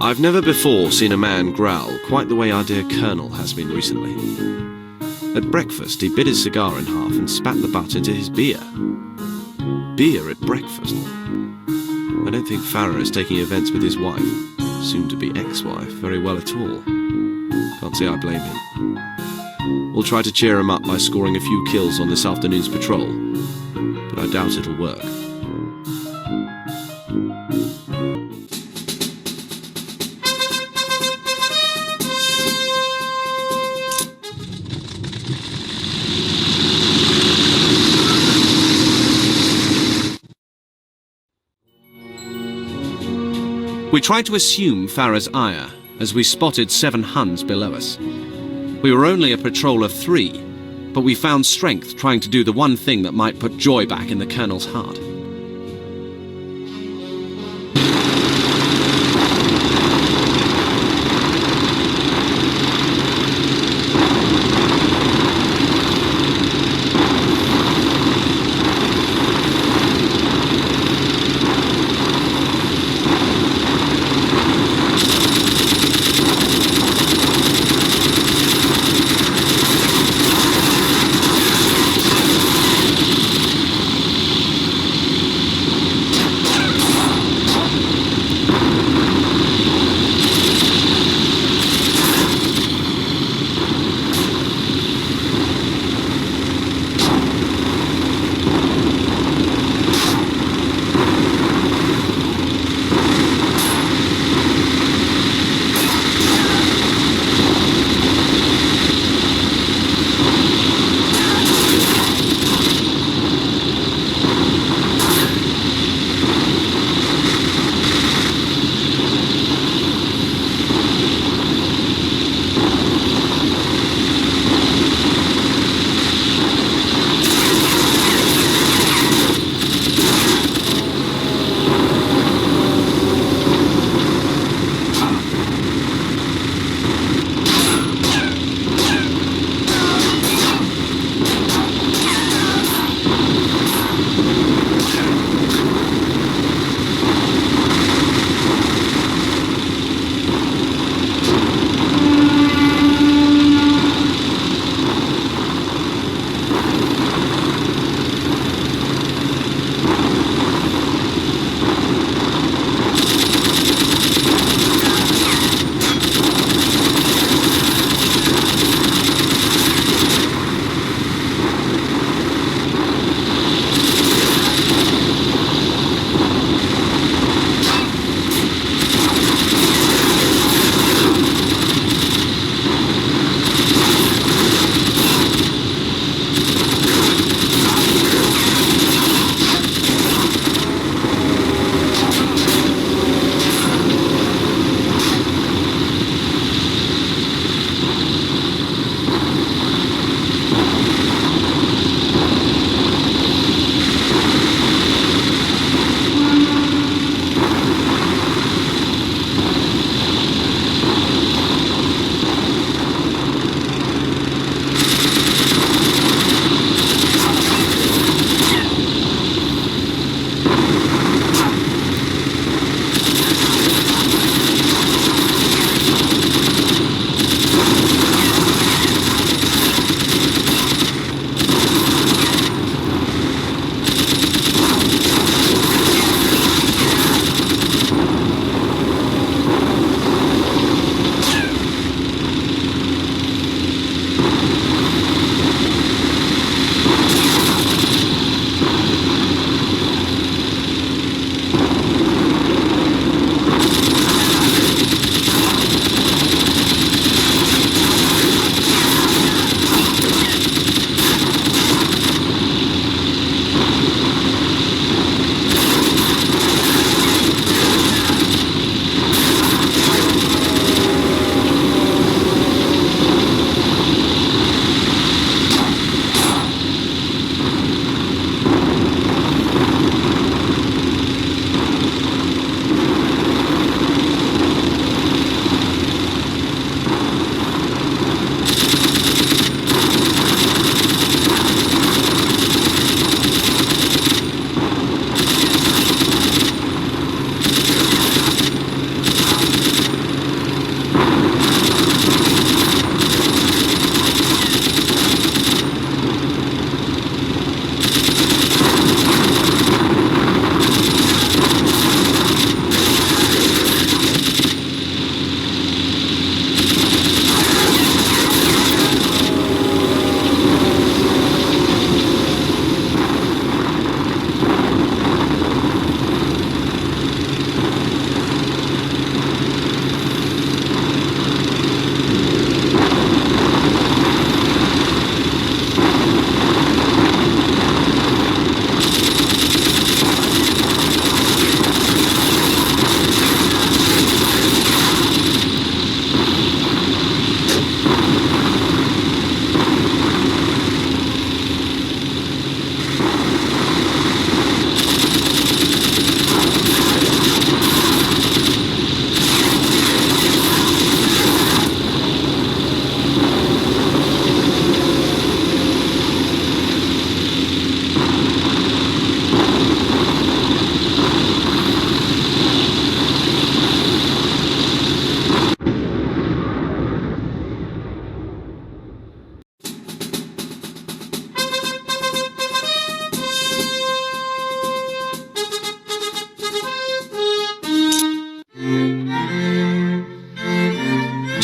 I've never before seen a man growl quite the way our dear Colonel has been recently. At breakfast, he bit his cigar in half and spat the butt into his beer. Beer at breakfast? I don't think Farrah is taking events with his wife, soon-to-be ex-wife, very well at all. Can't say I blame him. We'll try to cheer him up by scoring a few kills on this afternoon's patrol, but I doubt it'll work. We tried to assume Farrah's ire as we spotted 7 Huns below us. We were only a patrol of 3, but we found strength trying to do the one thing that might put joy back in the Colonel's heart.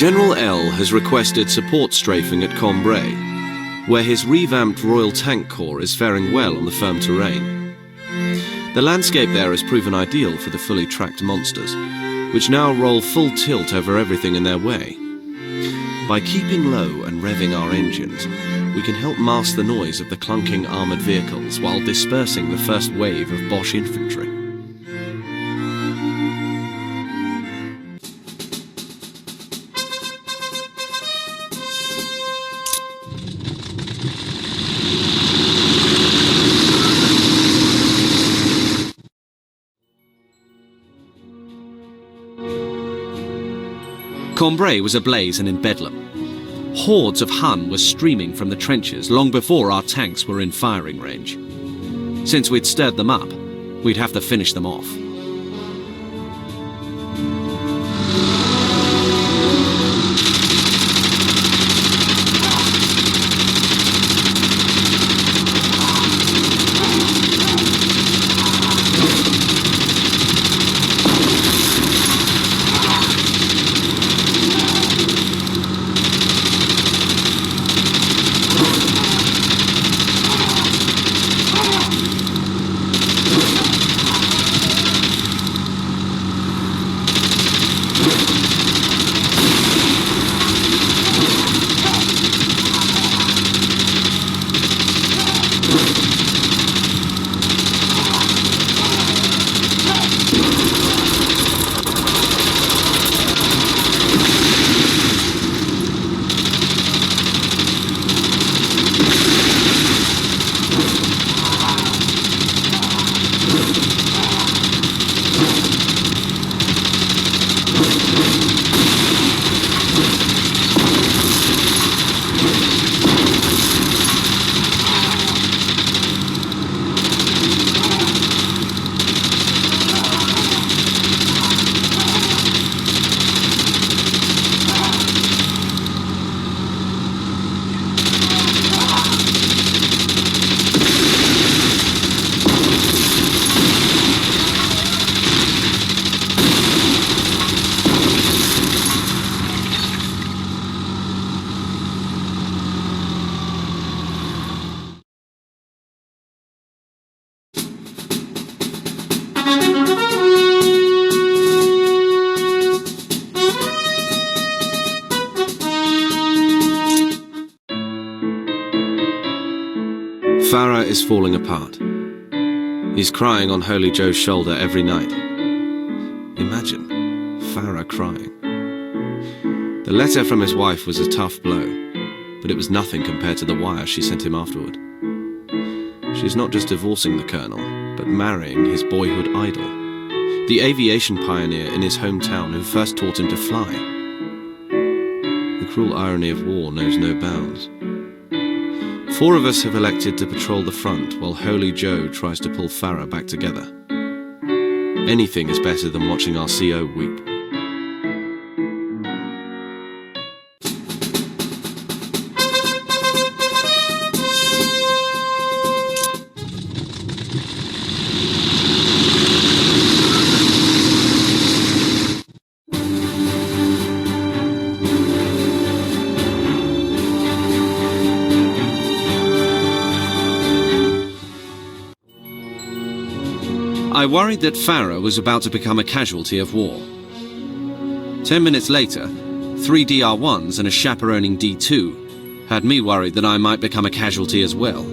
General L has requested support strafing at Cambrai, where his revamped Royal Tank Corps is faring well on the firm terrain. The landscape there has proven ideal for the fully tracked monsters, which now roll full tilt over everything in their way. By keeping low and revving our engines, we can help mask the noise of the clunking armoured vehicles while dispersing the first wave of Bosch infantry. Cambrai was ablaze and in bedlam. Hordes of Hun were streaming from the trenches long before our tanks were in firing range. Since we'd stirred them up, we'd have to finish them off. Farrah is falling apart. He's crying on Holy Joe's shoulder every night. Imagine Farrah crying. The letter from his wife was a tough blow, but it was nothing compared to the wire she sent him afterward. She's not just divorcing the Colonel, but marrying his boyhood idol, the aviation pioneer in his hometown who first taught him to fly. The cruel irony of war knows no bounds. 4 of us have elected to patrol the front while Holy Joe tries to pull Farrah back together. Anything is better than watching our CO weep. I worried that Farrah was about to become a casualty of war. 10 minutes later, 3 DR1s and a chaperoning D2 had me worried that I might become a casualty as well.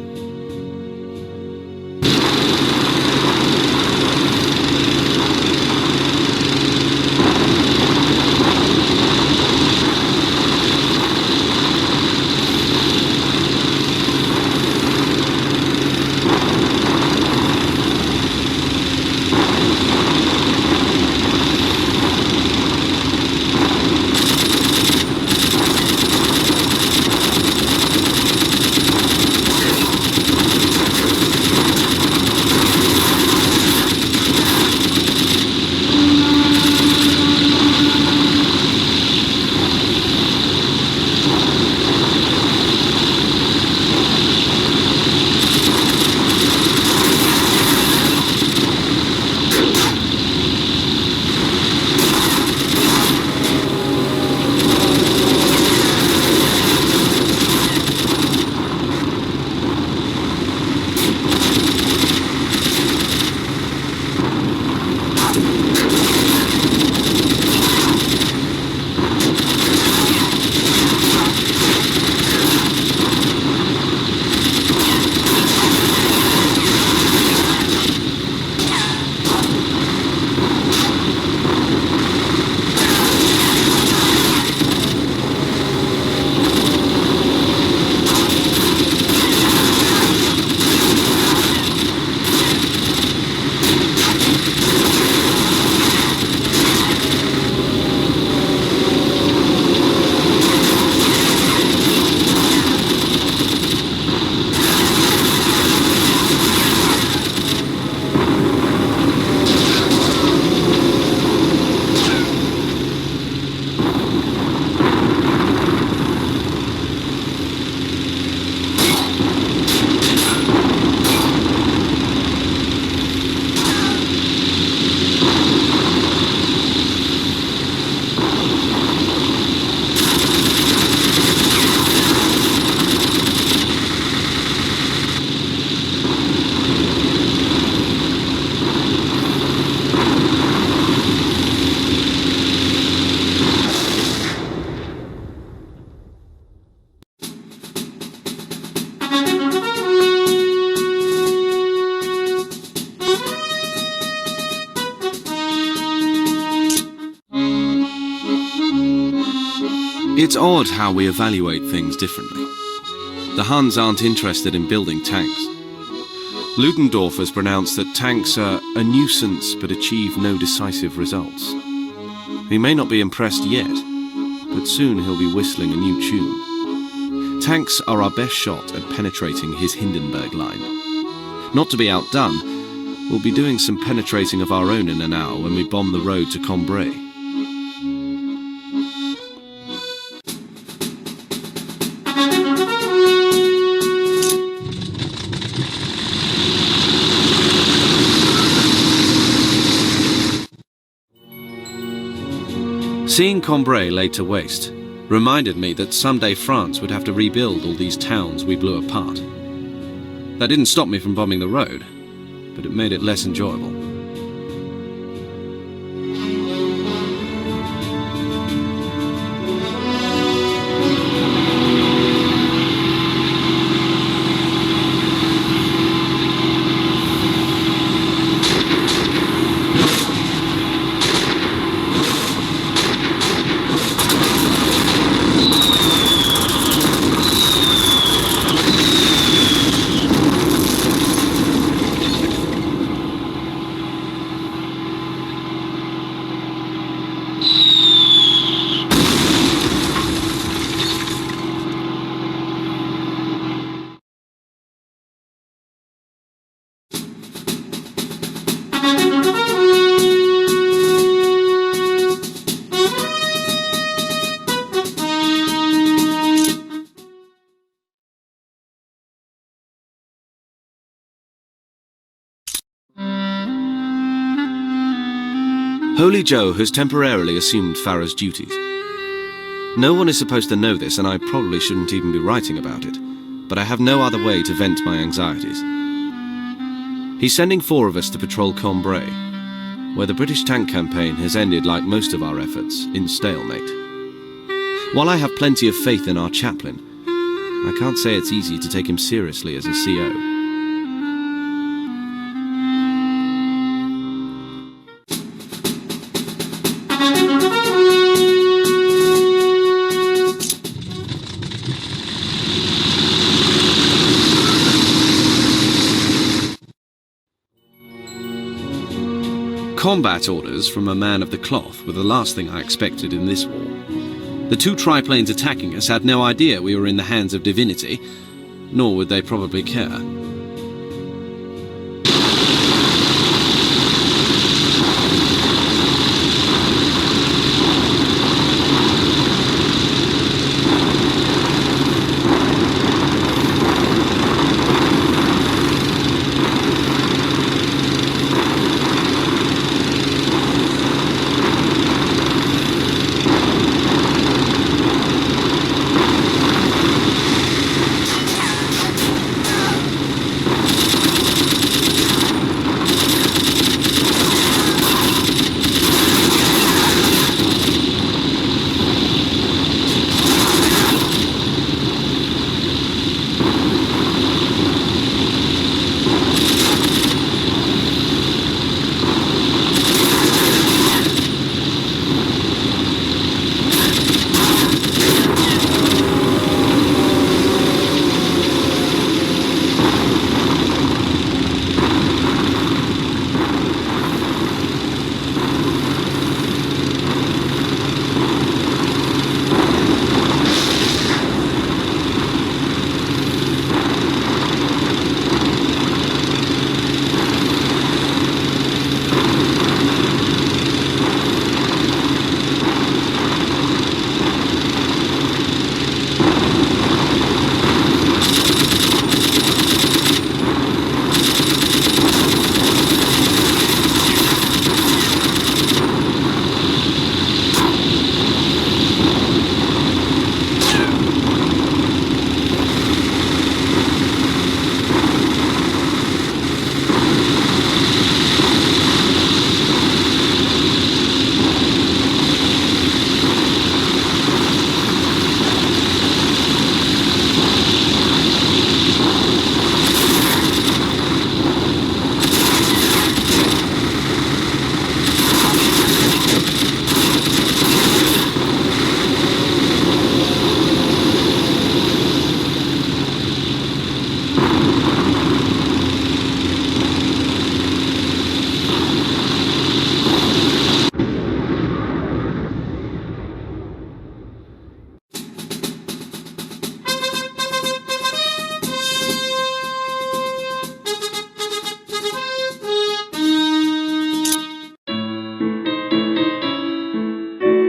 It's odd how we evaluate things differently. The Huns aren't interested in building tanks. Ludendorff has pronounced that tanks are a nuisance but achieve no decisive results. He may not be impressed yet, but soon he'll be whistling a new tune. Tanks are our best shot at penetrating his Hindenburg line. Not to be outdone, we'll be doing some penetrating of our own in an hour when we bomb the road to Cambrai. Seeing Cambrai laid to waste reminded me that someday France would have to rebuild all these towns we blew apart. That didn't stop me from bombing the road, but it made it less enjoyable. Holy Joe has temporarily assumed Farrah's duties. No one is supposed to know this, and I probably shouldn't even be writing about it, but I have no other way to vent my anxieties. He's sending 4 of us to patrol Cambrai, where the British tank campaign has ended, like most of our efforts, in stalemate. While I have plenty of faith in our chaplain, I can't say it's easy to take him seriously as a CO. Combat orders from a man of the cloth were the last thing I expected in this war. The 2 triplanes attacking us had no idea we were in the hands of divinity, nor would they probably care.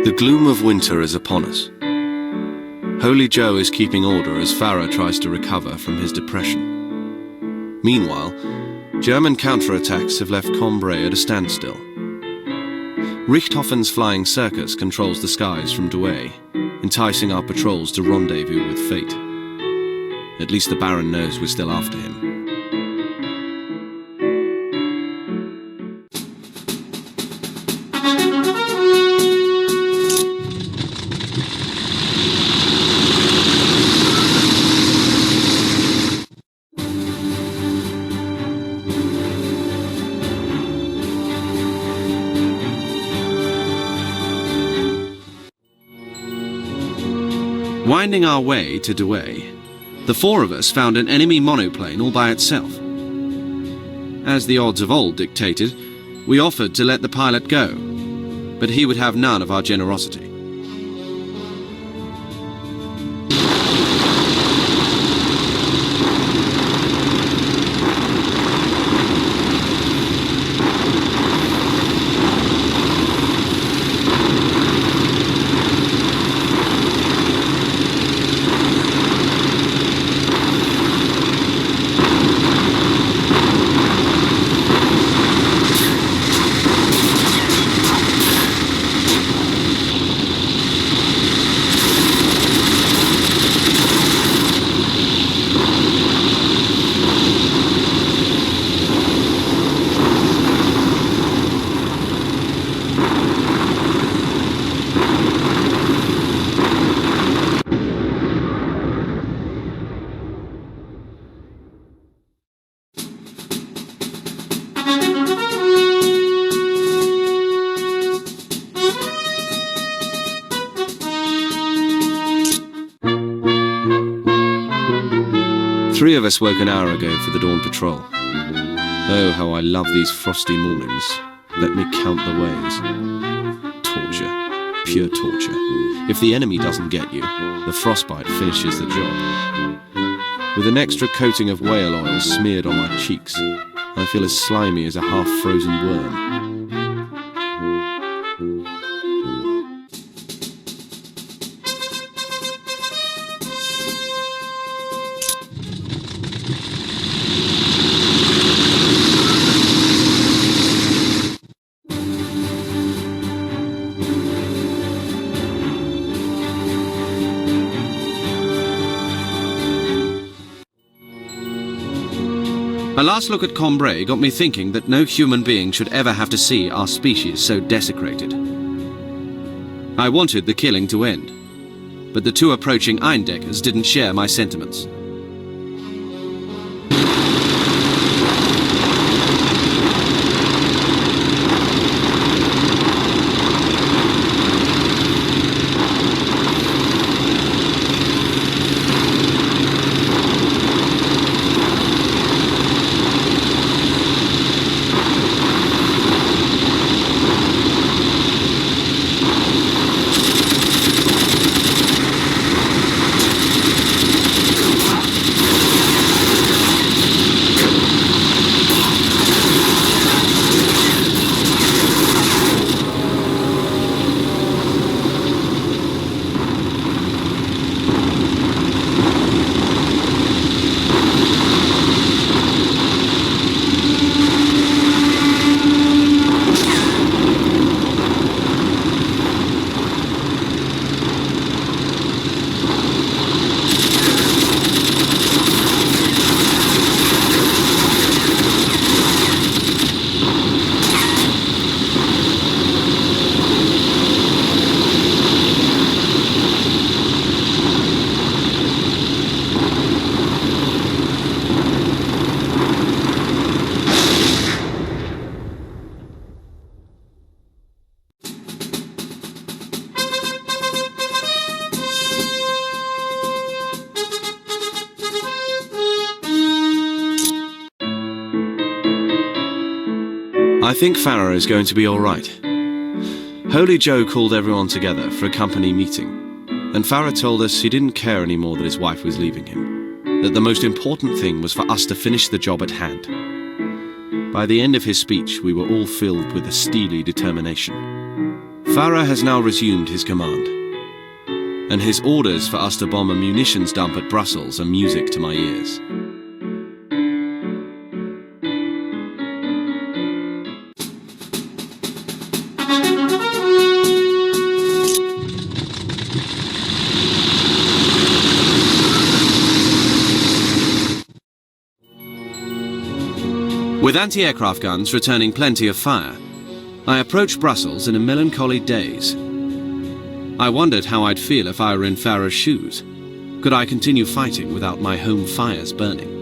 The gloom of winter is upon us. Holy Joe is keeping order as Farrah tries to recover from his depression. Meanwhile, German counterattacks have left Cambrai at a standstill. Richthofen's flying circus controls the skies from Douai, enticing our patrols to rendezvous with fate. At least the Baron knows we're still after him. Winding our way to Douai, the four of us found an enemy monoplane all by itself. As the odds of old dictated, we offered to let the pilot go, but he would have none of our generosity. Three of us woke an hour ago for the dawn patrol. Oh, how I love these frosty mornings. Let me count the ways. Torture. Pure torture. If the enemy doesn't get you, the frostbite finishes the job. With an extra coating of whale oil smeared on my cheeks, I feel as slimy as a half-frozen worm. A last look at Cambrai got me thinking that no human being should ever have to see our species so desecrated. I wanted the killing to end, but the two approaching Eindeckers didn't share my sentiments. I think Farrah is going to be all right. Holy Joe called everyone together for a company meeting, and Farrah told us he didn't care anymore that his wife was leaving him, that the most important thing was for us to finish the job at hand. By the end of his speech, we were all filled with a steely determination. Farrah has now resumed his command, and his orders for us to bomb a munitions dump at Brussels are music to my ears. With anti-aircraft guns returning plenty of fire, I approached Brussels in a melancholy daze. I wondered how I'd feel if I were in Farrah's shoes. Could I continue fighting without my home fires burning?